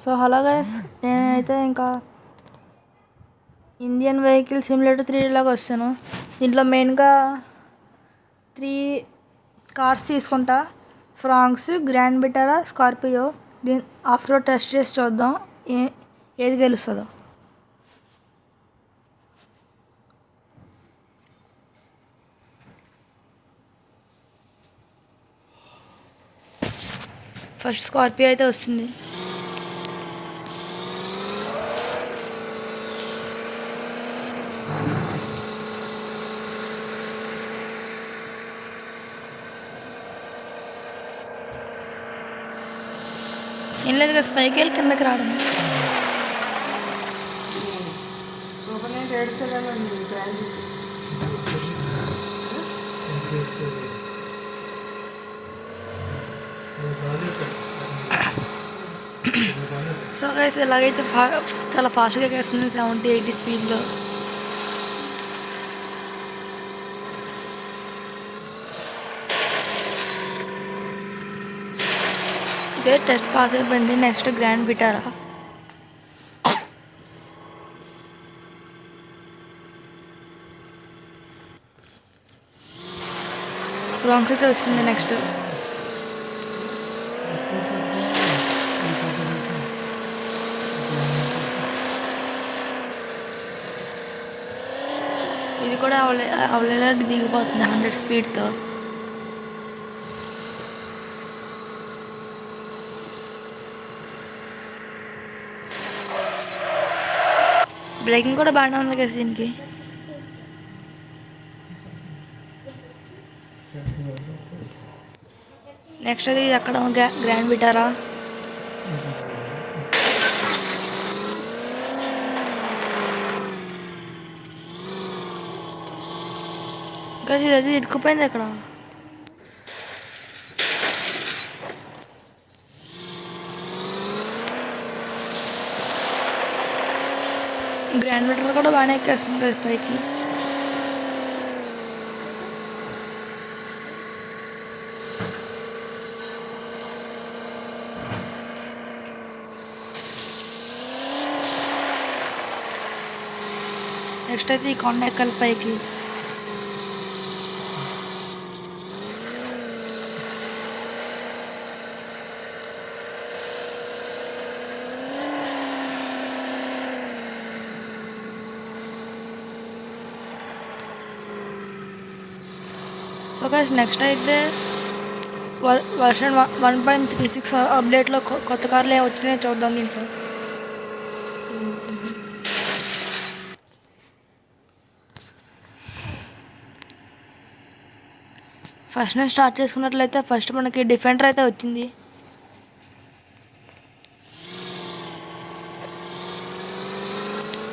So hello guys, నేనైతే ఇంకా Indian vehicle simulator 3 లాగా వస్తాను. దీంట్లో మెయిన్గా 3 కార్స్ తీసుకుంటా. Fronx, Grand Vitara, Scorpio. దీని ఆఫ్ రోడ్ టెస్ట్ చేసి చూద్దాం ఏది గెలుస్తుందో. ఫస్ట్ స్కార్పియో అయితే వస్తుంది. ఏం లేదు కదా, పైకి వెళ్ళి కిందకి రావడం. సో గైస్, ఇలాగైతే చాలా ఫాస్ట్గా వేస్తుంది, 70-80 స్పీడ్లో. ఇదే టెస్ట్ పాస్ అయిపోయింది. Next grand Vitara. ఫ్రాంక్స్ అయితే వస్తుంది నెక్స్ట్. ఇది కూడా అవలేలా దిగిపోతుంది 100 స్పీడ్తో. బ్రేకింగ్ కూడా బాగానే ఉంది కదా దీనికి. నెక్స్ట్ అది అక్కడ గ్రాండ్ విటారా. ఇంకా అది ఇరుక్కుపోయింది అక్కడ. గ్రాండ్ విటారా కూడా బాగానే ఎక్కేస్తుంది కదా పైకి. నెక్స్ట్ అయితే ఈ కొండ ఎక్కాలి పైకి. సో గైస్, నెక్స్ట్ అయితే వర్షన్ 1.36 అప్డేట్లో కొత్త కార్లు ఏమి వచ్చినాయో చూద్దాం దీంట్లో. ఫస్ట్ నేను స్టార్ట్ చేసుకున్నట్లయితే ఫస్ట్ మనకి డిఫెండర్ అయితే వచ్చింది.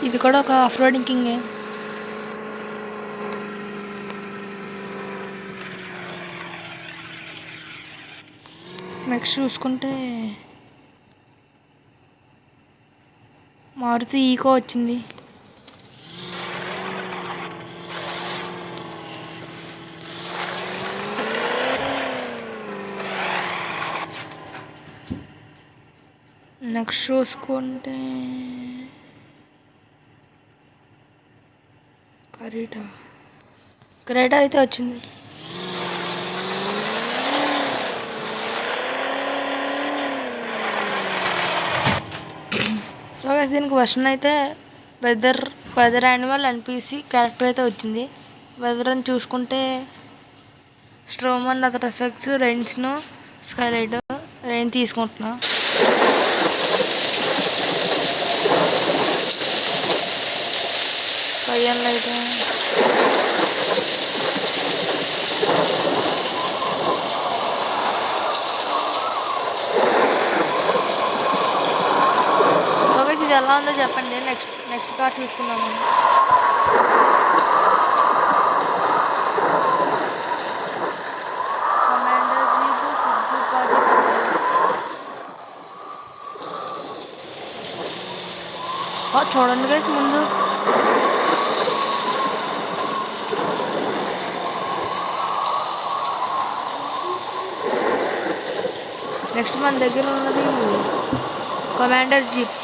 ఇది కూడా ఒక ఆఫ్ రోడింగ్ కింగే. నెక్స్ట్ చూసుకుంటే మారుతి ఈకో వచ్చింది. నెక్స్ట్ చూసుకుంటే క్రెటా అయితే వచ్చింది. సో గైస్, దీనికి వర్షన్ అయితే వెదర్ యానిమల్ ఎన్పిసి క్యారెక్టర్ అయితే వచ్చింది. వెదర్ అని చూసుకుంటే స్ట్రోమన్, అదర్ ఎఫెక్ట్స్, రెయిన్స్ను, స్కైలైట్. రెయిన్ తీసుకుంటున్నా. Sky and light. ఇది ఎలా ఉందో చెప్పండి. నెక్స్ట్ కార్ తీసుకుందాము. చూడండి గైస్ ముందు. నెక్స్ట్ మన దగ్గర ఉన్నది Commander Jeep.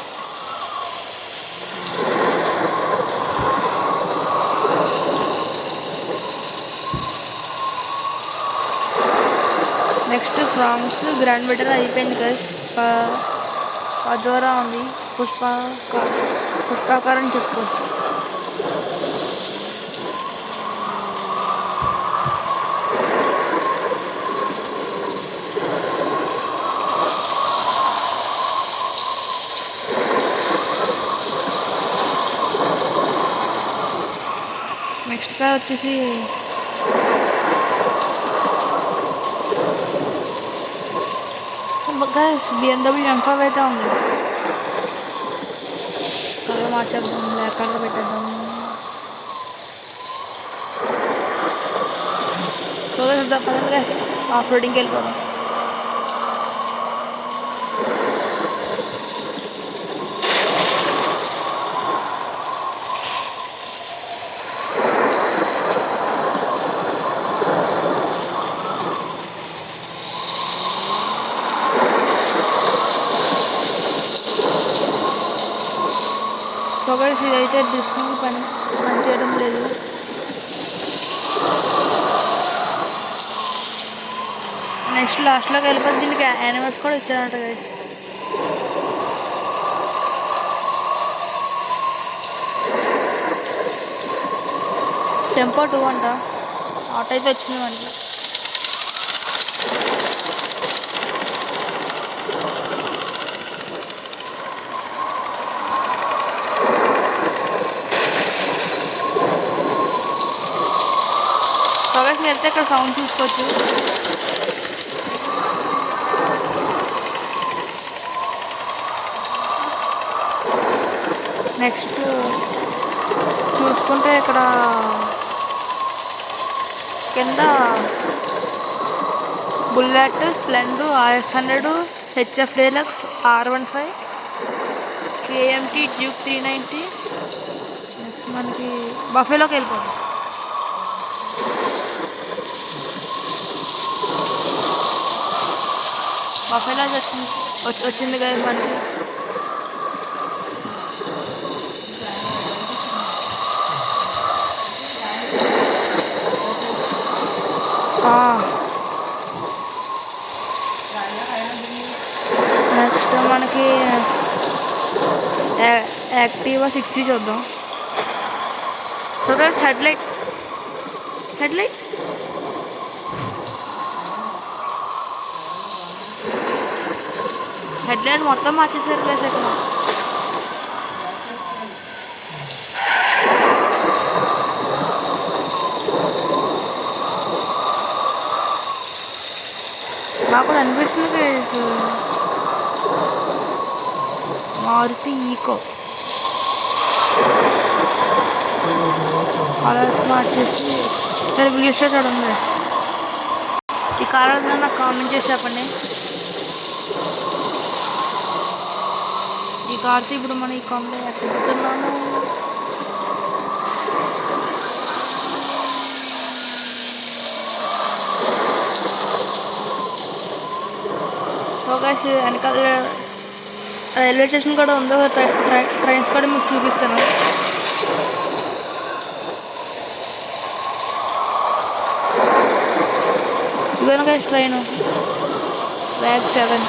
Next Fronx Grand better అయిపోయింది గైస్. అజోరా ఉంది, పుష్పాకారం చెప్పుకోవచ్చు. నెక్స్ట్ కార్ వచ్చేసి BMW M5 అయితే ఉంది. కలర్ మార్చేద్దాం, బ్లాక్ కలర్ పెట్టేద్దాం. సో పదంగా ఆఫ్ రోడింగ్కి వెళ్ళిపోదాం. సో గైస్ ఇదైతే డిస్ప్లే పని చేయడం లేదు. నెక్స్ట్ లాస్ట్లోకి వెళ్ళిపోతే దీనికి యానిమల్స్ కూడా ఇచ్చారంట గైస్. టెంపో 2 అంట. ఆటో అయితే వచ్చింది మనకి. కాబట్టి మీరు అయితే ఇక్కడ సౌండ్ చూసుకోవచ్చు. నెక్స్ట్ చూసుకుంటే ఇక్కడ కింద bullet, Splendor, RX100, HF deluxe, R15, KMT, Duke 390. Next మనకి బఫేలోకి వెళ్ళిపోతాం. బఫేలో వచ్చింది కదా మనకి. నెక్స్ట్ మనకి యాక్టివా 6 చూద్దాం. సో గైస్ హెడ్లైట్ మొత్తం మార్చేసారు గైస్. ఇక్కడ నాకు కూడా అనిపిస్తుంది గైస్ మారుతి ఈకో కలర్స్ మార్చేసి సరే వీడియోస్ చూడండి. ఈ కలర్ నాకు కామెంట్ చేసి చెప్పండి. ఈ కార్తో ఇప్పుడు మనం ఈ కాంలో ఎక్కడుతున్నాము. సో గైస్ వెనకాల రైల్వే స్టేషన్ కూడా ఉందో, ట్రైన్స్ కూడా మీకు చూపిస్తాను. ఇదిగోను గైస్ ట్రైన్ RAG 7.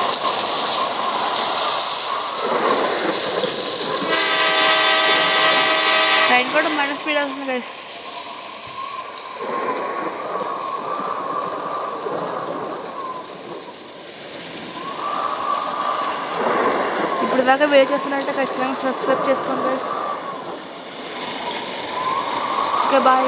ట్రైన్ కూడా మన స్పీడ్ అవుతుంది గైస్. ఇప్పుడు దాకా వెయిట్ చేస్తున్నట్టే ఖచ్చితంగా సబ్స్క్రైబ్ చేసుకోండి గైస్. Okay bye.